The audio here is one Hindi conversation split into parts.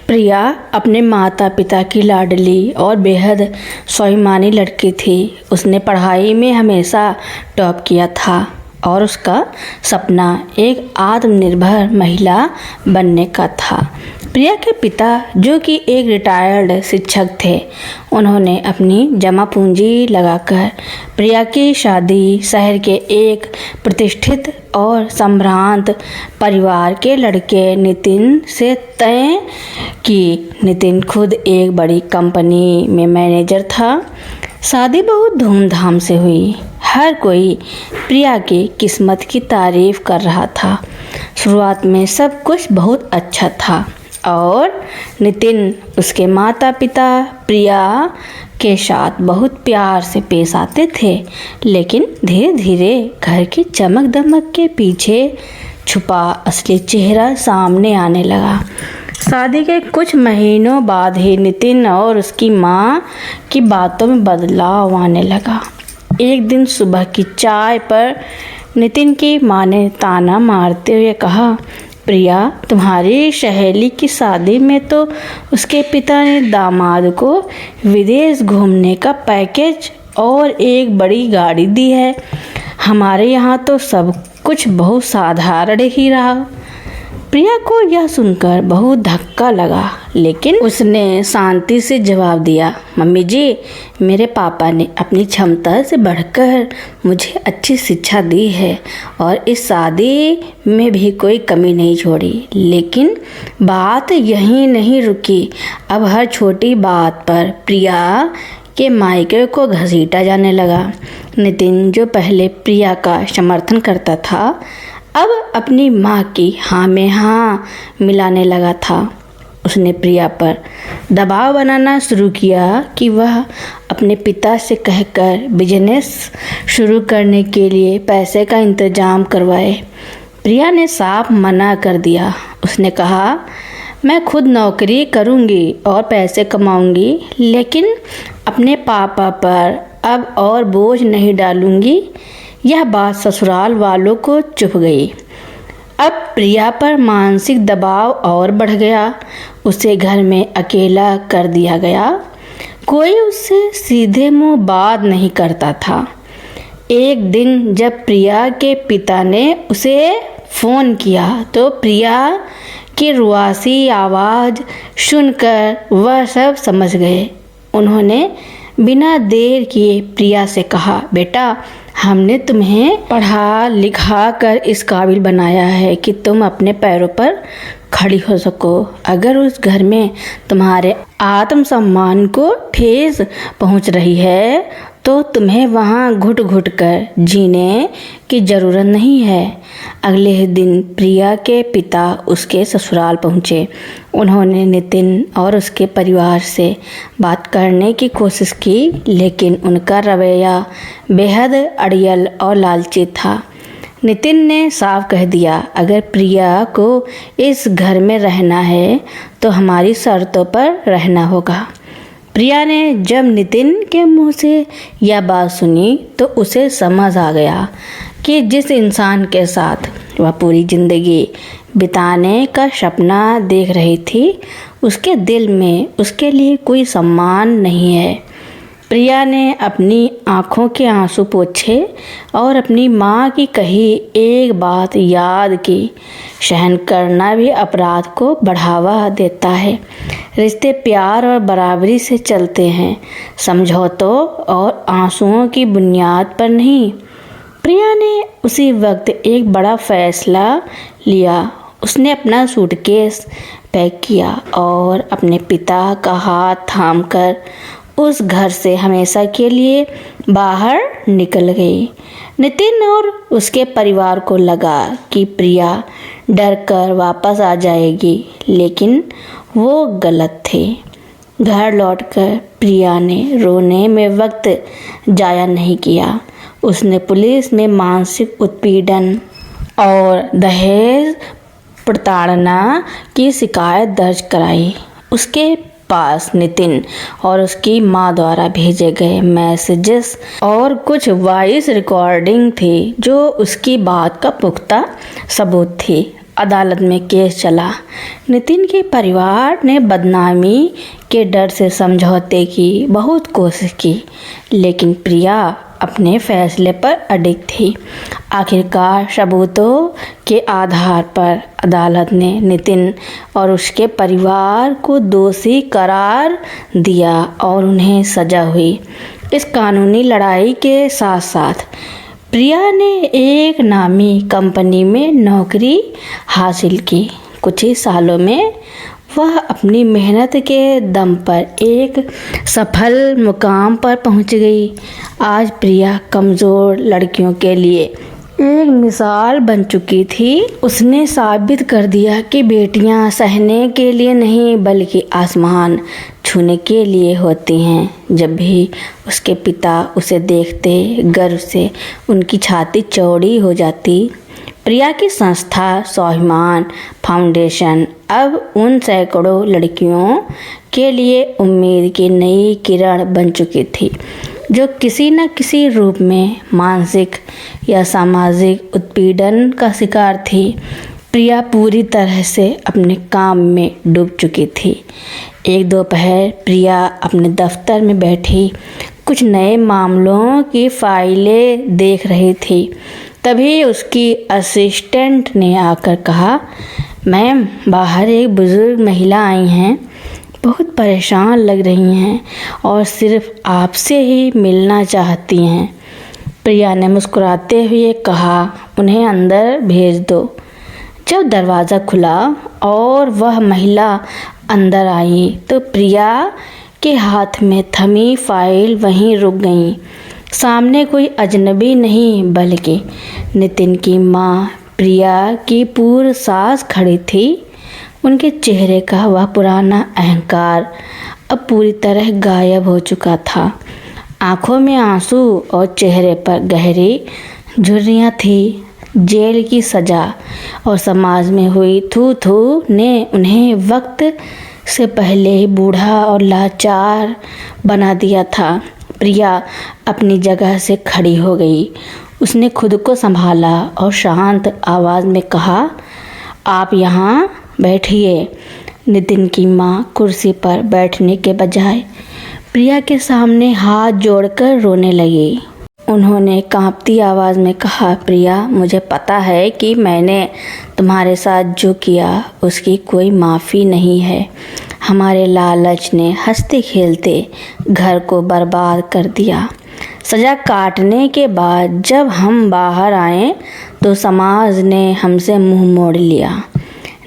प्रिया अपने माता पिता की लाडली और बेहद स्वाभिमानी लड़की थी। उसने पढ़ाई में हमेशा टॉप किया था और उसका सपना एक आत्मनिर्भर महिला बनने का था। प्रिया के पिता, जो कि एक रिटायर्ड शिक्षक थे, उन्होंने अपनी जमा पूंजी लगाकर प्रिया की शादी शहर के एक प्रतिष्ठित और संभ्रांत परिवार के लड़के नितिन से तय की। नितिन खुद एक बड़ी कंपनी में मैनेजर था। शादी बहुत धूमधाम से हुई। हर कोई प्रिया की किस्मत की तारीफ कर रहा था। शुरुआत में सब कुछ बहुत अच्छा था और नितिन, उसके माता पिता प्रिया के साथ बहुत प्यार से पेश आते थे। लेकिन धीरे धीरे घर की चमक दमक के पीछे छुपा असली चेहरा सामने आने लगा। शादी के कुछ महीनों बाद ही नितिन और उसकी माँ की बातों में बदलाव आने लगा। एक दिन सुबह की चाय पर नितिन की माँ ने ताना मारते हुए कहा, प्रिया, तुम्हारी सहेली की शादी में तो उसके पिता ने दामाद को विदेश घूमने का पैकेज और एक बड़ी गाड़ी दी है। हमारे यहाँ तो सब कुछ बहुत साधारण ही रहा। प्रिया को यह सुनकर बहुत धक्का लगा, लेकिन उसने शांति से जवाब दिया, मम्मी जी, मेरे पापा ने अपनी क्षमता से बढ़कर मुझे अच्छी शिक्षा दी है और इस शादी में भी कोई कमी नहीं छोड़ी। लेकिन बात यहीं नहीं रुकी। अब हर छोटी बात पर प्रिया के मायके को घसीटा जाने लगा। नितिन, जो पहले प्रिया का समर्थन करता था, अब अपनी माँ की हाँ में हाँ मिलाने लगा था। उसने प्रिया पर दबाव बनाना शुरू किया कि वह अपने पिता से कहकर बिजनेस शुरू करने के लिए पैसे का इंतजाम करवाए। प्रिया ने साफ मना कर दिया। उसने कहा, मैं खुद नौकरी करूँगी और पैसे कमाऊँगी, लेकिन अपने पापा पर अब और बोझ नहीं डालूँगी। यह बात ससुराल वालों को चुभ गई। अब प्रिया पर मानसिक दबाव और बढ़ गया। उसे घर में अकेला कर दिया गया। कोई उससे सीधे मुंह बात नहीं करता था। एक दिन जब प्रिया के पिता ने उसे फ़ोन किया तो प्रिया की रुआसी आवाज़ सुनकर वह सब समझ गए। उन्होंने बिना देर किए प्रिया से कहा, बेटा, हमने तुम्हें पढ़ा लिखा कर इस काबिल बनाया है कि तुम अपने पैरों पर खड़ी हो सको। अगर उस घर में तुम्हारे आत्मसम्मान को ठेस पहुंच रही है तो तुम्हें वहां घुट घुट कर जीने की ज़रूरत नहीं है। अगले ही दिन प्रिया के पिता उसके ससुराल पहुंचे। उन्होंने नितिन और उसके परिवार से बात करने की कोशिश की, लेकिन उनका रवैया बेहद अड़ियल और लालची था। नितिन ने साफ कह दिया, अगर प्रिया को इस घर में रहना है तो हमारी शर्तों पर रहना होगा। प्रिया ने जब नितिन के मुंह से यह बात सुनी तो उसे समझ आ गया कि जिस इंसान के साथ वह पूरी जिंदगी बिताने का सपना देख रही थी, उसके दिल में उसके लिए कोई सम्मान नहीं है। प्रिया ने अपनी आँखों के आंसू पोंछे और अपनी माँ की कही एक बात याद की, सहन करना भी अपराध को बढ़ावा देता है। रिश्ते प्यार और बराबरी से चलते हैं, समझौतों और आंसुओं की बुनियाद पर नहीं। प्रिया ने उसी वक्त एक बड़ा फैसला लिया। उसने अपना सूटकेस पैक किया और अपने पिता का हाथ थामकर उस घर से हमेशा के लिए बाहर निकल गई। नितिन और उसके परिवार को लगा कि प्रिया डर कर वापस आ जाएगी, लेकिन वो गलत थे। घर लौटकर प्रिया ने रोने में वक्त जाया नहीं किया। उसने पुलिस में मानसिक उत्पीड़न और दहेज प्रताड़ना की शिकायत दर्ज कराई। उसके पास नितिन और उसकी माँ द्वारा भेजे गए मैसेजेस और कुछ वॉइस रिकॉर्डिंग थी जो उसकी बात का पुख्ता सबूत थी। अदालत में केस चला। नितिन के परिवार ने बदनामी के डर से समझौते की बहुत कोशिश की, लेकिन प्रिया अपने फैसले पर अडिग थी। आखिरकार सबूतों के आधार पर अदालत ने नितिन और उसके परिवार को दोषी करार दिया और उन्हें सजा हुई। इस कानूनी लड़ाई के साथ साथ प्रिया ने एक नामी कंपनी में नौकरी हासिल की। कुछ ही सालों में वह अपनी मेहनत के दम पर एक सफल मुकाम पर पहुंच गई। आज प्रिया कमज़ोर लड़कियों के लिए एक मिसाल बन चुकी थी। उसने साबित कर दिया कि बेटियां सहने के लिए नहीं बल्कि आसमान छूने के लिए होती हैं। जब भी उसके पिता उसे देखते, गर्व से उनकी छाती चौड़ी हो जाती। प्रिया की संस्था स्वाभिमान फाउंडेशन अब उन सैकड़ों लड़कियों के लिए उम्मीद की नई किरण बन चुकी थी, जो किसी न किसी रूप में मानसिक या सामाजिक उत्पीड़न का शिकार थी। प्रिया पूरी तरह से अपने काम में डूब चुकी थी। एक दोपहर प्रिया अपने दफ्तर में बैठी कुछ नए मामलों की फाइलें देख रही थी। तभी उसकी असिस्टेंट ने आकर कहा, मैम, बाहर एक बुजुर्ग महिला आई हैं, बहुत परेशान लग रही हैं और सिर्फ आपसे ही मिलना चाहती हैं। प्रिया ने मुस्कुराते हुए कहा, उन्हें अंदर भेज दो। जब दरवाज़ा खुला और वह महिला अंदर आई तो प्रिया के हाथ में थमी फाइल वहीं रुक गई। सामने कोई अजनबी नहीं बल्कि नितिन की माँ प्रिया की पूर्व सास खड़ी थी। उनके चेहरे का वह पुराना अहंकार अब पूरी तरह गायब हो चुका था। आंखों में आंसू और चेहरे पर गहरी झुर्रियाँ थी। जेल की सज़ा और समाज में हुई थू थू ने उन्हें वक्त से पहले ही बूढ़ा और लाचार बना दिया था। प्रिया अपनी जगह से खड़ी हो गई। उसने खुद को संभाला और शांत आवाज़ में कहा, आप यहाँ बैठिए। नितिन की माँ कुर्सी पर बैठने के बजाय प्रिया के सामने हाथ जोड़कर रोने लगी। उन्होंने कांपती आवाज़ में कहा, प्रिया, मुझे पता है कि मैंने तुम्हारे साथ जो किया उसकी कोई माफ़ी नहीं है। हमारे लालच ने हंसते खेलते घर को बर्बाद कर दिया। सज़ा काटने के बाद जब हम बाहर आए तो समाज ने हमसे मुंह मोड़ लिया।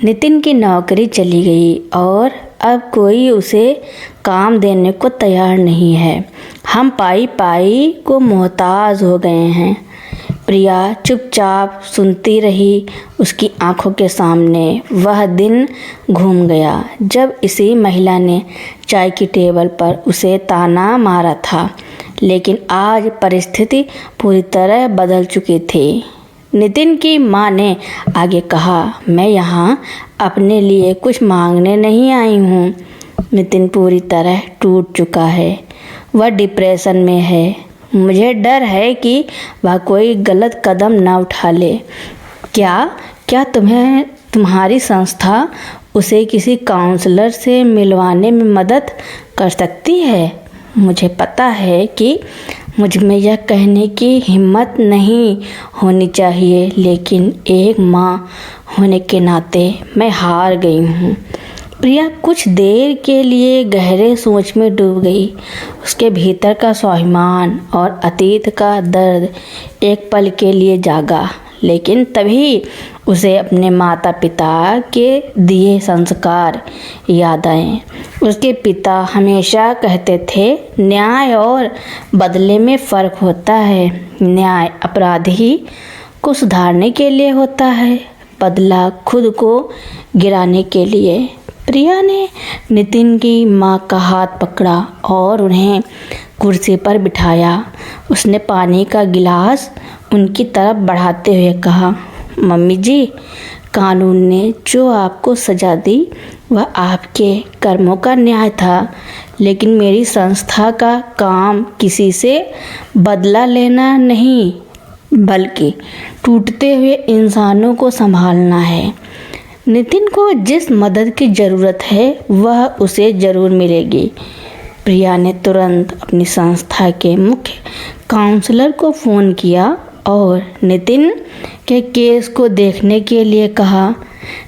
नितिन की नौकरी चली गई और अब कोई उसे काम देने को तैयार नहीं है। हम पाई पाई को मोहताज हो गए हैं। प्रिया चुपचाप सुनती रही। उसकी आंखों के सामने वह दिन घूम गया जब इसी महिला ने चाय की टेबल पर उसे ताना मारा था। लेकिन आज परिस्थिति पूरी तरह बदल चुकी थी। नितिन की माँ ने आगे कहा, मैं यहाँ अपने लिए कुछ मांगने नहीं आई हूँ। नितिन पूरी तरह टूट चुका है। वह डिप्रेशन में है। मुझे डर है कि वह कोई गलत कदम ना उठा ले। क्या तुम्हारी संस्था उसे किसी काउंसलर से मिलवाने में मदद कर सकती है? मुझे पता है कि मुझ में यह कहने की हिम्मत नहीं होनी चाहिए, लेकिन एक माँ होने के नाते मैं हार गई हूँ। प्रिया कुछ देर के लिए गहरे सोच में डूब गई। उसके भीतर का स्वाभिमान और अतीत का दर्द एक पल के लिए जागा, लेकिन तभी उसे अपने माता पिता के दिए संस्कार याद आए। उसके पिता हमेशा कहते थे, न्याय और बदले में फ़र्क होता है। न्याय अपराधी को सुधारने के लिए होता है, बदला खुद को गिराने के लिए। प्रिया ने नितिन की माँ का हाथ पकड़ा और उन्हें कुर्सी पर बिठाया। उसने पानी का गिलास उनकी तरफ बढ़ाते हुए कहा, मम्मी जी, कानून ने जो आपको सज़ा दी वह आपके कर्मों का न्याय था, लेकिन मेरी संस्था का काम किसी से बदला लेना नहीं बल्कि टूटते हुए इंसानों को संभालना है। नितिन को जिस मदद की ज़रूरत है वह उसे ज़रूर मिलेगी। प्रिया ने तुरंत अपनी संस्था के मुख्य काउंसलर को फ़ोन किया और नितिन के केस को देखने के लिए कहा।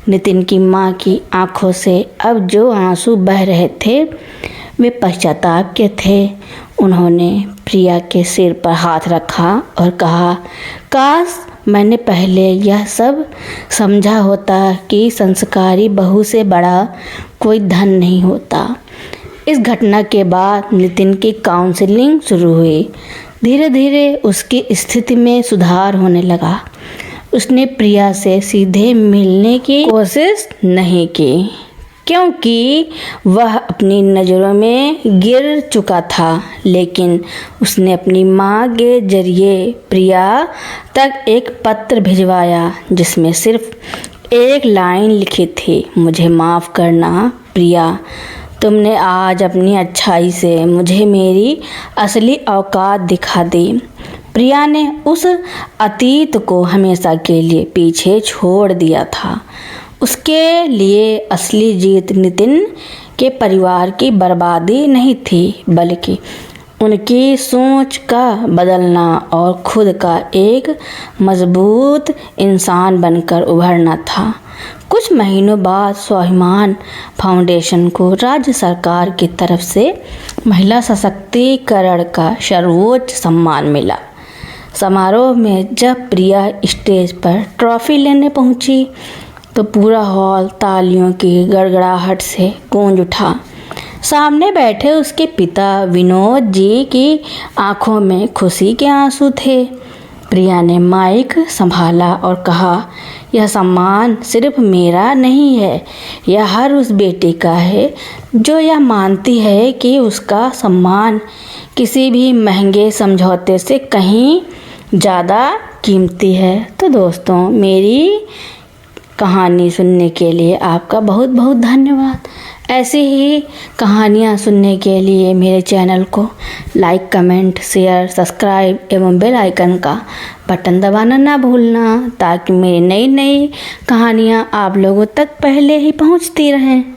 नितिन की माँ की आंखों से अब जो आंसू बह रहे थे वे पश्चाताप के थे। उन्होंने प्रिया के सिर पर हाथ रखा और कहा, काश मैंने पहले यह सब समझा होता कि संस्कारी बहू से बड़ा कोई धन नहीं होता। इस घटना के बाद नितिन की काउंसलिंग शुरू हुई। धीरे धीरे उसकी स्थिति में सुधार होने लगा। उसने प्रिया से सीधे मिलने की कोशिश नहीं की क्योंकि वह अपनी नज़रों में गिर चुका था, लेकिन उसने अपनी माँ के जरिए प्रिया तक एक पत्र भिजवाया जिसमें सिर्फ एक लाइन लिखी थी, मुझे माफ़ करना प्रिया, तुमने आज अपनी अच्छाई से मुझे मेरी असली औकात दिखा दी। प्रिया ने उस अतीत को हमेशा के लिए पीछे छोड़ दिया था। उसके लिए असली जीत नितिन के परिवार की बर्बादी नहीं थी, बल्कि उनकी सोच का बदलना और खुद का एक मजबूत इंसान बनकर उभरना था। कुछ महीनों बाद स्वाभिमान फाउंडेशन को राज्य सरकार की तरफ से महिला सशक्तिकरण का सर्वोच्च सम्मान मिला। समारोह में जब प्रिया स्टेज पर ट्रॉफी लेने पहुंची तो पूरा हॉल तालियों की गड़गड़ाहट से गूंज उठा। सामने बैठे उसके पिता विनोद जी की आंखों में खुशी के आंसू थे। प्रिया ने माइक संभाला और कहा, यह सम्मान सिर्फ मेरा नहीं है, यह हर उस बेटी का है जो यह मानती है कि उसका सम्मान किसी भी महंगे समझौते से कहीं ज़्यादा कीमती है। तो दोस्तों, मेरी कहानी सुनने के लिए आपका बहुत बहुत धन्यवाद। ऐसी ही कहानियाँ सुनने के लिए मेरे चैनल को लाइक, कमेंट, शेयर, सब्सक्राइब एवं बेल आइकन का बटन दबाना ना भूलना, ताकि मेरी नई नई कहानियाँ आप लोगों तक पहले ही पहुँचती रहें।